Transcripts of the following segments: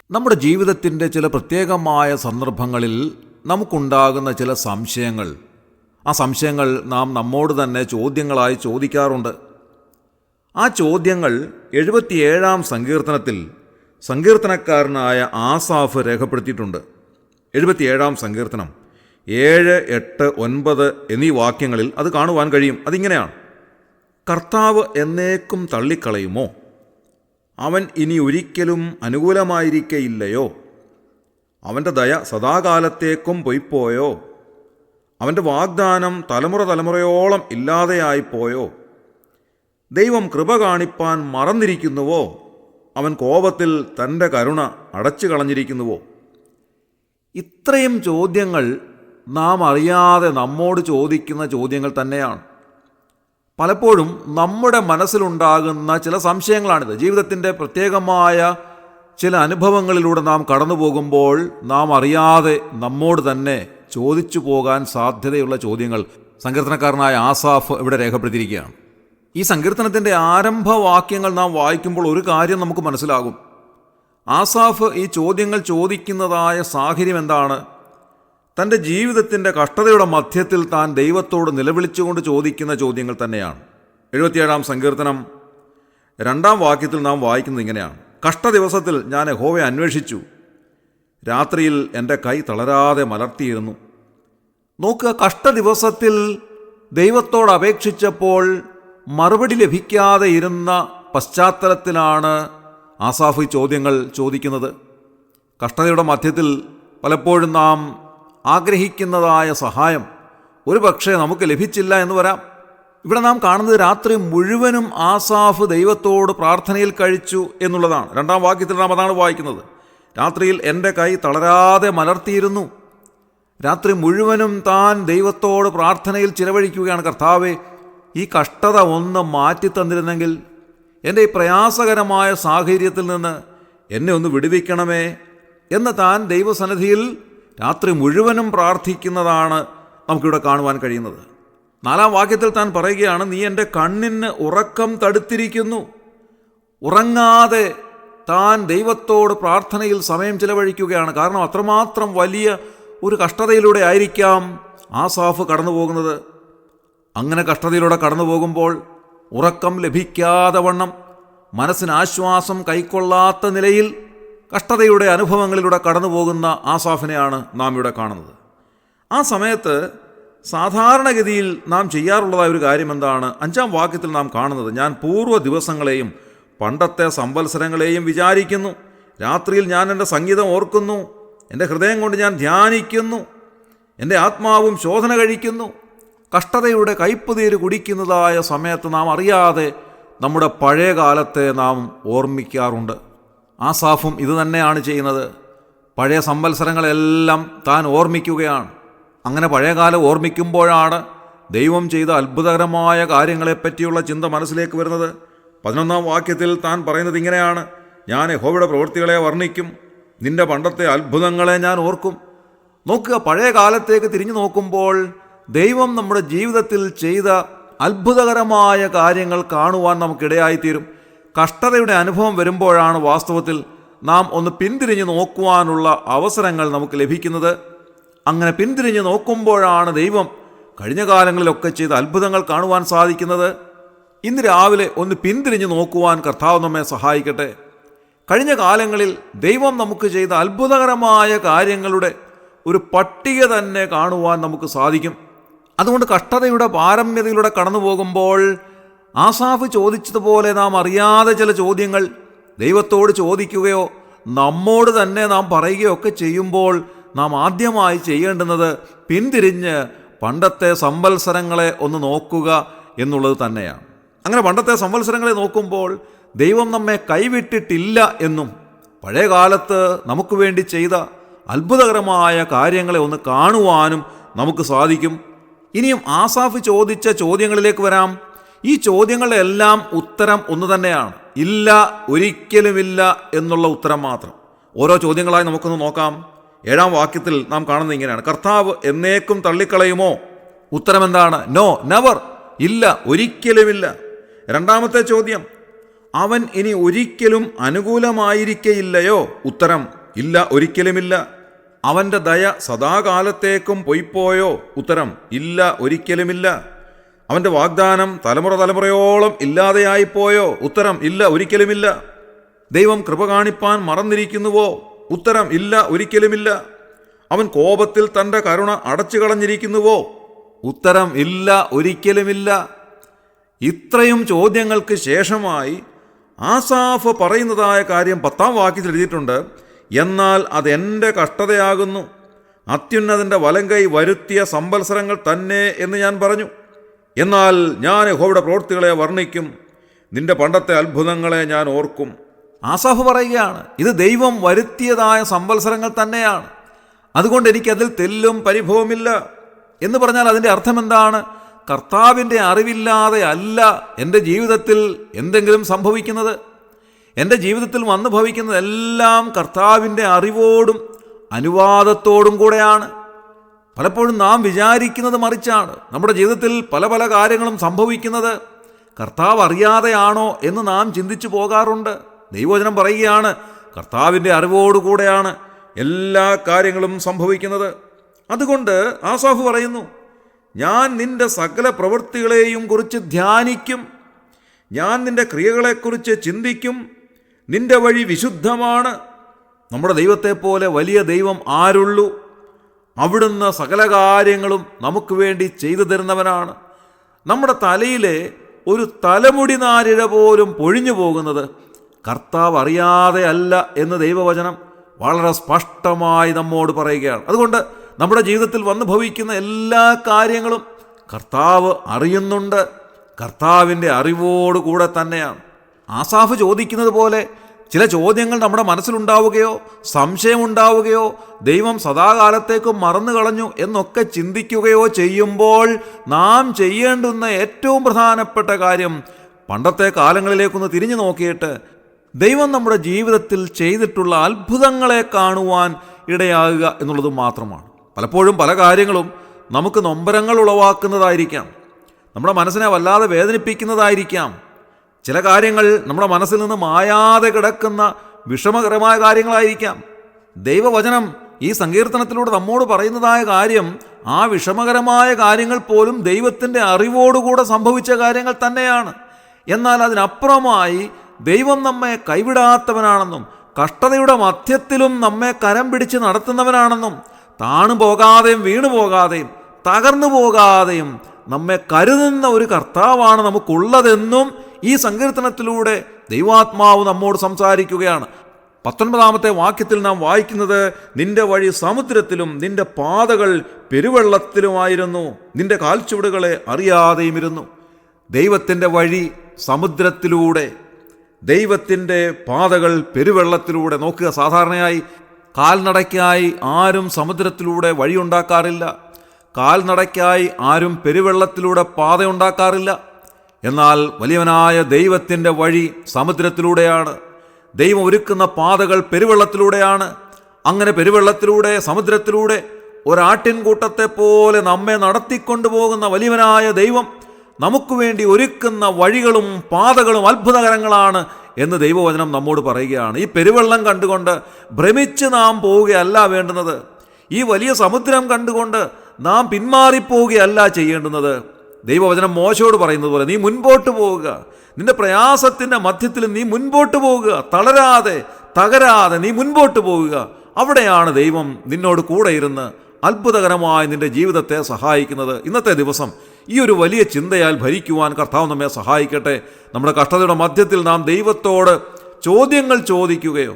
നമ്മുടെ ജീവിതത്തിൻ്റെ ചില പ്രത്യേകമായ സന്ദർഭങ്ങളിൽ നമുക്കുണ്ടാകുന്ന ചില സംശയങ്ങൾ, ആ സംശയങ്ങൾ നാം നമ്മോട് തന്നെ ചോദ്യങ്ങളായി ചോദിക്കാറുണ്ട്. ആ ചോദ്യങ്ങൾ 77-ാം സങ്കീർത്തനത്തിൽ സങ്കീർത്തനക്കാരനായ ആസാഫ് രേഖപ്പെടുത്തിയിട്ടുണ്ട്. 77-ാം സങ്കീർത്തനം 7, 8, 9 എന്നീ വാക്യങ്ങളിൽ അത് കാണുവാൻ കഴിയും. അതിങ്ങനെയാണ്: കർത്താവ് എന്നേക്കും തള്ളിക്കളയുമോ? അവൻ ഇനി ഒരിക്കലും അനുകൂലമായിരിക്കയില്ലയോ? അവൻ്റെ ദയ സദാകാലത്തേക്കും പൊയ്പോയോ? അവൻ്റെ വാഗ്ദാനം തലമുറ തലമുറയോളം ഇല്ലാതെയായിപ്പോയോ? ദൈവം കൃപ കാണിപ്പാൻ മറന്നിരിക്കുന്നുവോ? അവൻ കോപത്തിൽ തൻ്റെ കരുണ അടച്ചു കളഞ്ഞിരിക്കുന്നുവോ? ഇത്രയും ചോദ്യങ്ങൾ നാം അറിയാതെ നമ്മോട് ചോദിക്കുന്ന ചോദ്യങ്ങൾ തന്നെയാണ്. പലപ്പോഴും നമ്മുടെ മനസ്സിലുണ്ടാകുന്ന ചില സംശയങ്ങളാണിത്. ജീവിതത്തിൻ്റെ പ്രത്യേകമായ ചില അനുഭവങ്ങളിലൂടെ നാം കടന്നു പോകുമ്പോൾ നാം അറിയാതെ നമ്മോട് തന്നെ ചോദിച്ചു പോകാൻ സാധ്യതയുള്ള ചോദ്യങ്ങൾ സങ്കീർത്തനക്കാരനായ ആസാഫ് ഇവിടെ രേഖപ്പെടുത്തിയിരിക്കുകയാണ്. ഈ സങ്കീർത്തനത്തിൻ്റെ ആരംഭവാക്യങ്ങൾ നാം വായിക്കുമ്പോൾ ഒരു കാര്യം നമുക്ക് മനസ്സിലാകും. ആസാഫ് ഈ ചോദ്യങ്ങൾ ചോദിക്കുന്നതായ സാഹചര്യം എന്താണ്? തൻ്റെ ജീവിതത്തിൻ്റെ കഷ്ടതയുടെ മധ്യത്തിൽ താൻ ദൈവത്തോട് നിലവിളിച്ചുകൊണ്ട് ചോദിക്കുന്ന ചോദ്യങ്ങൾ തന്നെയാണ്. 77-ാം സങ്കീർത്തനം 2-ാം വാക്യത്തിൽ നാം വായിക്കുന്നത് ഇങ്ങനെയാണ്: കഷ്ടദിവസത്തിൽ ഞാൻ യഹോവയെ അന്വേഷിച്ചു, രാത്രിയിൽ എൻ്റെ കൈ തളരാതെ മലർത്തിയിരുന്നു. നോക്കുക, കഷ്ടദിവസത്തിൽ ദൈവത്തോട് അപേക്ഷിച്ചപ്പോൾ മറുപടി ലഭിക്കാതെ ഇരുന്ന പശ്ചാത്തലത്തിലാണ് ആസാഫ് ഈ ചോദ്യങ്ങൾ ചോദിക്കുന്നത്. കഷ്ടതയുടെ മധ്യത്തിൽ പലപ്പോഴും നാം ആഗ്രഹിക്കുന്നതായ സഹായം ഒരു പക്ഷേ നമുക്ക് ലഭിച്ചില്ല എന്ന് വരാം. ഇവിടെ നാം കാണുന്നത് രാത്രി മുഴുവനും ആസാഫ് ദൈവത്തോട് പ്രാർത്ഥനയിൽ കഴിച്ചു എന്നുള്ളതാണ്. 2-ാം വാക്യത്തിൽ നാം അതാണ് വായിക്കുന്നത്: രാത്രിയിൽ എൻ്റെ കൈ തളരാതെ മലർത്തിയിരുന്നു. രാത്രി മുഴുവനും താൻ ദൈവത്തോട് പ്രാർത്ഥനയിൽ ചിലവഴിക്കുകയാണ്. കർത്താവേ, ഈ കഷ്ടത ഒന്ന് മാറ്റി തന്നിരുന്നെങ്കിൽ, എൻ്റെ ഈ പ്രയാസകരമായ സാഹചര്യത്തിൽ നിന്ന് എന്നെ ഒന്ന് വിടുവിക്കണമേ എന്ന് താൻ ദൈവസന്നിധിയിൽ രാത്രി മുഴുവനും പ്രാർത്ഥിക്കുന്നതാണ് നമുക്കിവിടെ കാണുവാൻ കഴിയുന്നത്. 4-ാം വാക്യത്തിൽ താൻ പറയുകയാണ്: നീ എൻ്റെ കണ്ണിന് ഉറക്കം തടുത്തിരിക്കുന്നു. ഉറങ്ങാതെ താൻ ദൈവത്തോട് പ്രാർത്ഥനയിൽ സമയം ചിലവഴിക്കുകയാണ്. കാരണം അത്രമാത്രം വലിയ ഒരു കഷ്ടതയിലൂടെ ആയിരിക്കാം ആസാഫ് കടന്നു പോകുന്നത്. അങ്ങനെ കഷ്ടതയിലൂടെ കടന്നു പോകുമ്പോൾ ഉറക്കം ലഭിക്കാതെ വണ്ണം, മനസ്സിന് ആശ്വാസം കൈക്കൊള്ളാത്ത നിലയിൽ കഷ്ടതയുടെ അനുഭവങ്ങളിലൂടെ കടന്നു പോകുന്ന ആസാഫിനെയാണ് നാം ഇവിടെ കാണുന്നത്. ആ സമയത്ത് സാധാരണഗതിയിൽ നാം ചെയ്യാറുള്ളതായ ഒരു കാര്യം എന്താണ്? 5-ാം വാക്യത്തിൽ നാം കാണുന്നത്: ഞാൻ പൂർവ്വ ദിവസങ്ങളെയും പണ്ടത്തെ സംവത്സരങ്ങളെയും വിചാരിക്കുന്നു. രാത്രിയിൽ ഞാൻ എൻ്റെ സംഗീതം ഓർക്കുന്നു. എൻ്റെ ഹൃദയം കൊണ്ട് ഞാൻ ധ്യാനിക്കുന്നു. എൻ്റെ ആത്മാവും ശോധന കഴിക്കുന്നു. കഷ്ടതയുടെ കയ്പുനീര് കുടിക്കുന്നതായ സമയത്ത് നാം അറിയാതെ നമ്മുടെ പഴയ കാലത്തെ നാം ഓർമ്മിക്കാറുണ്ട്. ആസാഫും ഇത് തന്നെയാണ് ചെയ്യുന്നത്. പഴയ സംവത്സരങ്ങളെല്ലാം താൻ ഓർമ്മിക്കുകയാണ്. അങ്ങനെ പഴയകാലം ഓർമ്മിക്കുമ്പോഴാണ് ദൈവം ചെയ്ത അത്ഭുതകരമായ കാര്യങ്ങളെപ്പറ്റിയുള്ള ചിന്ത മനസ്സിലേക്ക് വരുന്നത്. 11-ാം വാക്യത്തിൽ താൻ പറയുന്നത് ഇങ്ങനെയാണ്: ഞാൻ യഹോവയുടെ പ്രവൃത്തികളെ വർണ്ണിക്കും, നിന്റെ പണ്ടത്തെ അത്ഭുതങ്ങളെ ഞാൻ ഓർക്കും. നോക്കുക, പഴയ കാലത്തേക്ക് തിരിഞ്ഞു നോക്കുമ്പോൾ ദൈവം നമ്മുടെ ജീവിതത്തിൽ ചെയ്ത അത്ഭുതകരമായ കാര്യങ്ങൾ കാണുവാൻ നമുക്കിടയായിത്തീരും. കഷ്ടതയുടെ അനുഭവം വരുമ്പോഴാണ് വാസ്തവത്തിൽ നാം ഒന്ന് പിന്തിരിഞ്ഞ് നോക്കുവാനുള്ള അവസരങ്ങൾ നമുക്ക് ലഭിക്കുന്നത്. അങ്ങനെ പിന്തിരിഞ്ഞ് നോക്കുമ്പോഴാണ് ദൈവം കഴിഞ്ഞ കാലങ്ങളിലൊക്കെ ചെയ്ത അത്ഭുതങ്ങൾ കാണുവാൻ സാധിക്കുന്നത്. ഇന്ന് രാവിലെ ഒന്ന് പിന്തിരിഞ്ഞ് നോക്കുവാൻ കർത്താവ് നമ്മെ സഹായിക്കട്ടെ. കഴിഞ്ഞ കാലങ്ങളിൽ ദൈവം നമുക്ക് ചെയ്ത അത്ഭുതകരമായ കാര്യങ്ങളുടെ ഒരു പട്ടിക തന്നെ കാണുവാൻ നമുക്ക് സാധിക്കും. അതുകൊണ്ട് കഷ്ടതയുടെ പാരമ്യതയിലൂടെ കടന്നു പോകുമ്പോൾ ആസാഫ് ചോദിച്ചതുപോലെ നാം അറിയാതെ ചില ചോദ്യങ്ങൾ ദൈവത്തോട് ചോദിക്കുകയോ നമ്മോട് തന്നെ നാം പറയുകയോ ഒക്കെ ചെയ്യുമ്പോൾ നാം ആദ്യമായി ചെയ്യേണ്ടുന്നത് പിന്തിരിഞ്ഞ് പണ്ടത്തെ സംവത്സരങ്ങളെ ഒന്ന് നോക്കുക എന്നുള്ളത് തന്നെയാണ്. അങ്ങനെ പണ്ടത്തെ സംവത്സരങ്ങളെ നോക്കുമ്പോൾ ദൈവം നമ്മെ കൈവിട്ടിട്ടില്ല എന്നും പഴയ കാലത്ത് നമുക്ക് വേണ്ടി ചെയ്ത അത്ഭുതകരമായ കാര്യങ്ങളെ ഒന്ന് കാണുവാനും നമുക്ക് സാധിക്കും. ഇനിയും ആസാഫ് ചോദിച്ച ചോദ്യങ്ങളിലേക്ക് വരാം. ഈ ചോദ്യങ്ങളുടെ എല്ലാം ഉത്തരം ഒന്ന് തന്നെയാണ്: ഇല്ല, ഒരിക്കലുമില്ല എന്നുള്ള ഉത്തരം മാത്രം. ഓരോ ചോദ്യങ്ങളായി നമുക്കൊന്ന് നോക്കാം. 7-ാം വാക്യത്തിൽ നാം കാണുന്നത് ഇങ്ങനെയാണ്: കർത്താവ് എന്നേക്കും തള്ളിക്കളയുമോ? ഉത്തരം എന്താണ്? No, never. ഇല്ല, ഒരിക്കലുമില്ല. രണ്ടാമത്തെ ചോദ്യം: അവൻ ഇനി ഒരിക്കലും അനുകൂലമായിരിക്കയില്ലയോ? ഉത്തരം: ഇല്ല, ഒരിക്കലുമില്ല. അവൻ്റെ ദയ സദാകാലത്തേക്കും പൊയ്പോയോ? ഉത്തരം: ഇല്ല, ഒരിക്കലുമില്ല. അവൻ്റെ വാഗ്ദാനം തലമുറ തലമുറയോളം ഇല്ലാതെയായിപ്പോയോ? ഉത്തരം: ഇല്ല, ഒരിക്കലുമില്ല. ദൈവം കൃപ കാണിപ്പാൻ മറന്നിരിക്കുന്നുവോ? ഉത്തരം: ഇല്ല, ഒരിക്കലുമില്ല. അവൻ കോപത്തിൽ തൻ്റെ കരുണ അടച്ചു കളഞ്ഞിരിക്കുന്നുവോ? ഉത്തരം: ഇല്ല, ഒരിക്കലുമില്ല. ഇത്രയും ചോദ്യങ്ങൾക്ക് ശേഷമായി ആസാഫ് പറയുന്നതായ കാര്യം 10-ാം വാക്യത്തിൽ എഴുതിയിട്ടുണ്ട്. എന്നാൽ അതെൻ്റെ കഷ്ടതയാകുന്നു, അത്യുന്നതൻ്റെ വലങ്കൈ വരുത്തിയ സംവത്സരങ്ങൾ തന്നെ എന്ന് ഞാൻ പറഞ്ഞു. എന്നാൽ ഞാൻ യഹോവയുടെ പ്രവൃത്തികളെ വർണ്ണിക്കും, നിന്റെ പണ്ടത്തെ അത്ഭുതങ്ങളെ ഞാൻ ഓർക്കും. ആസാഫ് പറയുകയാണ്, ഇത് ദൈവം വരുത്തിയതായ സംവത്സരങ്ങൾ തന്നെയാണ്, അതുകൊണ്ട് എനിക്കതിൽ തെല്ലും പരിഭവമില്ല. എന്ന് പറഞ്ഞാൽ അതിൻ്റെ അർത്ഥം എന്താണ്? കർത്താവിൻ്റെ അറിവില്ലാതെ അല്ല എൻ്റെ ജീവിതത്തിൽ എന്തെങ്കിലും സംഭവിക്കുന്നത്. എൻ്റെ ജീവിതത്തിൽ വന്നു ഭവിക്കുന്നതെല്ലാം കർത്താവിൻ്റെ അറിവോടും അനുവാദത്തോടും കൂടെയാണ്. പലപ്പോഴും നാം വിചാരിക്കുന്നത് മറിച്ചാണ്. നമ്മുടെ ജീവിതത്തിൽ പല പല കാര്യങ്ങളും സംഭവിക്കുന്നത് കർത്താവ് അറിയാതെയാണോ എന്ന് നാം ചിന്തിച്ചു പോകാറുണ്ട്. ദൈവവചനം പറയുകയാണ്, കർത്താവിൻ്റെ അറിവോടുകൂടെയാണ് എല്ലാ കാര്യങ്ങളും സംഭവിക്കുന്നത്. അതുകൊണ്ട് ആസാഫ് പറയുന്നു, ഞാൻ നിന്റെ സകല പ്രവൃത്തികളെയും കുറിച്ച് ധ്യാനിക്കും, ഞാൻ നിന്റെ ക്രിയകളെക്കുറിച്ച് ചിന്തിക്കും, നിന്റെ വഴി വിശുദ്ധമാണ്. നമ്മുടെ ദൈവത്തെപ്പോലെ വലിയ ദൈവം ആരുള്ളൂ? അവിടുന്ന് സകല കാര്യങ്ങളും നമുക്ക് വേണ്ടി ചെയ്തു തരുന്നവനാണ്. നമ്മുടെ തലയിലെ ഒരു തലമുടി നാരിഴ പോലും പൊഴിഞ്ഞു പോകുന്നത് കർത്താവ് അറിയാതെ അല്ല എന്ന് ദൈവവചനം വളരെ സ്പഷ്ടമായി നമ്മോട് പറയുകയാണ്. അതുകൊണ്ട് നമ്മുടെ ജീവിതത്തിൽ വന്നു ഭവിക്കുന്ന എല്ലാ കാര്യങ്ങളും കർത്താവ് അറിയുന്നുണ്ട്. കർത്താവിൻ്റെ അറിവോടുകൂടെ തന്നെയാണ്. ആസാഫ് ചോദിക്കുന്നത് പോലെ ചില ചോദ്യങ്ങൾ നമ്മുടെ മനസ്സിലുണ്ടാവുകയോ സംശയമുണ്ടാവുകയോ ദൈവം സദാകാലത്തേക്കും മറന്നു കളഞ്ഞു എന്നൊക്കെ ചിന്തിക്കുകയോ ചെയ്യുമ്പോൾ നാം ചെയ്യേണ്ടുന്ന ഏറ്റവും പ്രധാനപ്പെട്ട കാര്യം പണ്ടത്തെ കാലങ്ങളിലേക്കൊന്ന് തിരിഞ്ഞു നോക്കിയിട്ട് ദൈവം നമ്മുടെ ജീവിതത്തിൽ ചെയ്തിട്ടുള്ള അത്ഭുതങ്ങളെ കാണുവാൻ ഇടയാകുക എന്നുള്ളത് മാത്രമാണ്. പലപ്പോഴും പല കാര്യങ്ങളും നമുക്ക് നൊമ്പരങ്ങൾ ഉളവാക്കുന്നതായിരിക്കാം, നമ്മുടെ മനസ്സിനെ വല്ലാതെ വേദനിപ്പിക്കുന്നതായിരിക്കാം. ചില കാര്യങ്ങൾ നമ്മുടെ മനസ്സിൽ നിന്ന് മായാതെ കിടക്കുന്ന വിഷമകരമായ കാര്യങ്ങളായിരിക്കാം. ദൈവവചനം ഈ സങ്കീർത്തനത്തിലൂടെ നമ്മോട് പറയുന്നതായ കാര്യം ആ വിഷമകരമായ കാര്യങ്ങൾ പോലും ദൈവത്തിൻ്റെ അറിവോടുകൂടെ സംഭവിച്ച കാര്യങ്ങൾ തന്നെയാണ്. എന്നാൽ അതിനപ്പുറമായി ദൈവം നമ്മെ കൈവിടാത്തവനാണെന്നും കഷ്ടതയുടെ മധ്യത്തിലും നമ്മെ കരം പിടിച്ച് നടത്തുന്നവനാണെന്നും താണു പോകാതെയും വീണു പോകാതെയും തകർന്നു പോകാതെയും നമ്മെ കരുതുന്ന ഒരു കർത്താവാണ് നമുക്കുള്ളതെന്നും ഈ സങ്കീർത്തനത്തിലൂടെ ദൈവാത്മാവ് നമ്മോട് സംസാരിക്കുകയാണ്. 19-ാമത്തെ വാക്യത്തിൽ നാം വായിക്കുന്നത്, നിന്റെ വഴി സമുദ്രത്തിലും നിന്റെ പാതകൾ പെരുവെള്ളത്തിലുമായിരുന്നു, നിന്റെ കാൽച്ചുവടുകളെ അറിയാതെയും ഇരുന്നു. ദൈവത്തിൻ്റെ വഴി സമുദ്രത്തിലൂടെ, ദൈവത്തിൻ്റെ പാതകൾ പെരുവെള്ളത്തിലൂടെ. നോക്കുക, സാധാരണയായി കാൽനടയ്ക്കായി ആരും സമുദ്രത്തിലൂടെ വഴിയുണ്ടാക്കാറില്ല, കാൽനടയ്ക്കായി ആരും പെരുവെള്ളത്തിലൂടെ പാതയുണ്ടാക്കാറില്ല. എന്നാൽ വലിയവനായ ദൈവത്തിൻ്റെ വഴി സമുദ്രത്തിലൂടെയാണ്. ദൈവം ഒരുക്കുന്ന പാതകൾ പെരുവെള്ളത്തിലൂടെയാണ്. അങ്ങനെ പെരുവെള്ളത്തിലൂടെ, സമുദ്രത്തിലൂടെ ഒരാട്ടിൻകൂട്ടത്തെ പോലെ നമ്മെ നടത്തിക്കൊണ്ടു പോകുന്ന വലിയവനായ ദൈവം നമുക്ക് വേണ്ടി ഒരുക്കുന്ന വഴികളും പാതകളും അത്ഭുതകരങ്ങളാണ് എന്ന് ദൈവവചനം നമ്മോട് പറയുകയാണ്. ഈ പെരുവെള്ളം കണ്ടുകൊണ്ട് ഭ്രമിച്ച് നാം പോവുകയല്ല വേണ്ടുന്നത്. ഈ വലിയ സമുദ്രം കണ്ടുകൊണ്ട് നാം പിന്മാറിപ്പോവുകയല്ല ചെയ്യേണ്ടുന്നത്. ദൈവവചനം മോശയോട് പറയുന്നത് പോലെ, നീ മുൻപോട്ട് പോവുക, നിന്റെ പ്രയാസത്തിൻ്റെ മധ്യത്തിൽ നീ മുൻപോട്ട് പോവുക, തളരാതെ തകരാതെ നീ മുൻപോട്ട് പോവുക. അവിടെയാണ് ദൈവം നിന്നോട് കൂടെ ഇരുന്ന് അത്ഭുതകരമായി നിന്റെ ജീവിതത്തെ സഹായിക്കുന്നത്. ഇന്നത്തെ ദിവസം ഈ ഒരു വലിയ ചിന്തയാൽ ഭരിക്കുവാൻ കർത്താവ് നമ്മെ സഹായിക്കട്ടെ. നമ്മുടെ കഷ്ടതയുടെ മധ്യത്തിൽ നാം ദൈവത്തോട് ചോദ്യങ്ങൾ ചോദിക്കുകയോ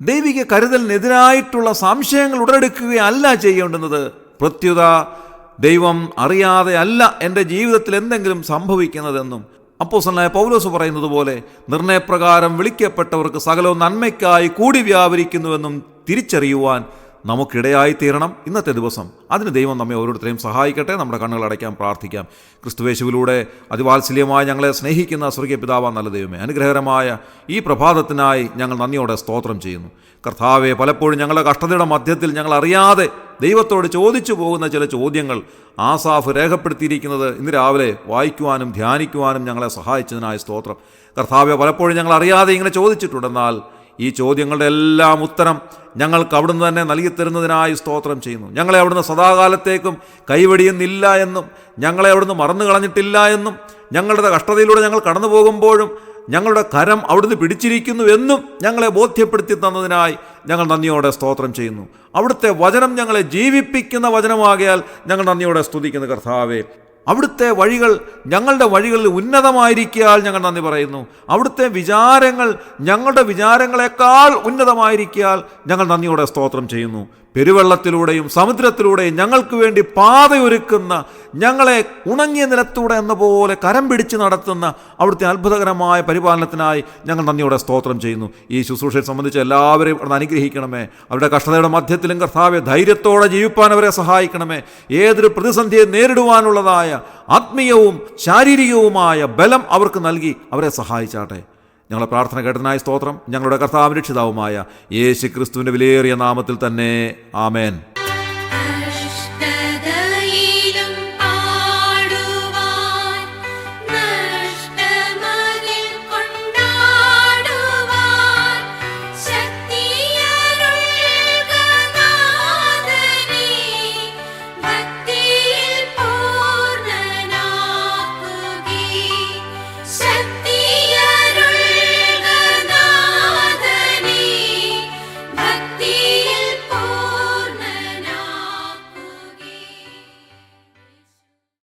ദൈവിക കരുതലിനെതിരായിട്ടുള്ള സംശയങ്ങൾ ഉടലെടുക്കുകയല്ല ചെയ്യേണ്ടുന്നത്. പ്രത്യുത ദൈവം അറിയാതെ അല്ല എൻ്റെ ജീവിതത്തിൽ എന്തെങ്കിലും സംഭവിക്കുന്നതെന്നും അപ്പോസ്തലനായ പൗലോസ് പറയുന്നത് പോലെ, നിർണയപ്രകാരം വിളിക്കപ്പെട്ടവർക്ക് സകലവും നന്മയ്ക്കായി കൂടി വ്യാപരിക്കുന്നുവെന്നും തിരിച്ചറിയുവാൻ നമുക്കിടയായിത്തീരണം ഇന്നത്തെ ദിവസം. അതിന് ദൈവം നമ്മെ ഓരോരുത്തരെയും സഹായിക്കട്ടെ. നമ്മുടെ കണ്ണുകൾ അടയ്ക്കാം, പ്രാർത്ഥിക്കാം. ക്രിസ്തുവേശുവിലൂടെ അതിവാത്സല്യമായി ഞങ്ങളെ സ്നേഹിക്കുന്ന സ്വർഗീയ പിതാവാം നല്ല ദൈവമേ, അനുഗ്രഹകരമായ ഈ പ്രഭാതത്തിനായി ഞങ്ങൾ നന്ദിയോടെ സ്തോത്രം ചെയ്യുന്നു. കർത്താവെ, പലപ്പോഴും ഞങ്ങളുടെ കഷ്ടതയുടെ മധ്യത്തിൽ ഞങ്ങൾ അറിയാതെ ദൈവത്തോട് ചോദിച്ചു പോകുന്ന ചില ചോദ്യങ്ങൾ ആസാഫ് രേഖപ്പെടുത്തിയിരിക്കുന്നത് ഇന്ന് രാവിലെ വായിക്കുവാനും ധ്യാനിക്കുവാനും ഞങ്ങളെ സഹായിച്ചതിനായ സ്തോത്രം. കർത്താവെ, പലപ്പോഴും ഞങ്ങൾ അറിയാതെ ഇങ്ങനെ ചോദിച്ചിട്ടുണ്ടെന്നാൽ ഈ ചോദ്യങ്ങളുടെ എല്ലാം ഉത്തരം ഞങ്ങൾക്ക് അവിടുന്ന് തന്നെ നൽകി തരുന്നതിനായി സ്തോത്രം ചെയ്യുന്നു. ഞങ്ങളെ അവിടുന്ന് സദാകാലത്തേക്കും കൈവെടിയുന്നില്ല എന്നും ഞങ്ങളെ അവിടുന്ന് മറന്നു കളഞ്ഞിട്ടില്ല എന്നും ഞങ്ങളുടെ കഷ്ടതയിലൂടെ ഞങ്ങൾ കടന്നു പോകുമ്പോഴും ഞങ്ങളുടെ കരം അവിടുന്ന് പിടിച്ചിരിക്കുന്നു എന്നും ഞങ്ങളെ ബോധ്യപ്പെടുത്തി തന്നതിനായി ഞങ്ങൾ നന്ദിയോടെ സ്തോത്രം ചെയ്യുന്നു. അവിടുത്തെ വചനം ഞങ്ങളെ ജീവിപ്പിക്കുന്ന വചനമാകിയാൽ ഞങ്ങൾ നന്ദിയോടെ സ്തുതിക്കുന്നു. കർത്താവേ, അവിടുത്തെ വഴികൾ ഞങ്ങളുടെ വഴികളിൽ ഉന്നതമായിരിക്കാൽ ഞങ്ങൾ നന്ദി പറയുന്നു. അവിടുത്തെ വിചാരങ്ങൾ ഞങ്ങളുടെ വിചാരങ്ങളെക്കാൾ ഉന്നതമായിരിക്കാൽ ഞങ്ങൾ നന്ദിയോടെ സ്തോത്രം ചെയ്യുന്നു. പെരുവെള്ളത്തിലൂടെയും സമുദ്രത്തിലൂടെയും ഞങ്ങൾക്ക് വേണ്ടി പാതയൊരുക്കുന്ന, ഞങ്ങളെ ഉണങ്ങിയ നിലത്തൂടെ എന്ന പോലെ കരം പിടിച്ച് നടത്തുന്ന അവിടുത്തെ അത്ഭുതകരമായ പരിപാലനത്തിനായി ഞങ്ങൾ നന്ദിയോടെ സ്തോത്രം ചെയ്യുന്നു. ഈ ശുശ്രൂഷയെ സംബന്ധിച്ച് എല്ലാവരെയും അവിടെ അനുഗ്രഹിക്കണമേ. അവരുടെ കഷ്ടതയുടെ മധ്യത്തിലും കർത്താവെ, ധൈര്യത്തോടെ ജീവിപ്പാൻ അവരെ സഹായിക്കണമേ. ഏതൊരു പ്രതിസന്ധിയെ നേരിടുവാനുള്ളതായ ആത്മീയവും ശാരീരികവുമായ ബലം അവർക്ക് നൽകി അവരെ സഹായിച്ചാട്ടെ. ഞങ്ങളുടെ പ്രാർത്ഥന കേട്ടതിനായി സ്തോത്രം. ഞങ്ങളുടെ കർത്താവിന്റെ രക്ഷിതാവുമായ യേശു ക്രിസ്തുവിൻ്റെ വിലയേറിയ നാമത്തിൽ തന്നെ. ആമേൻ.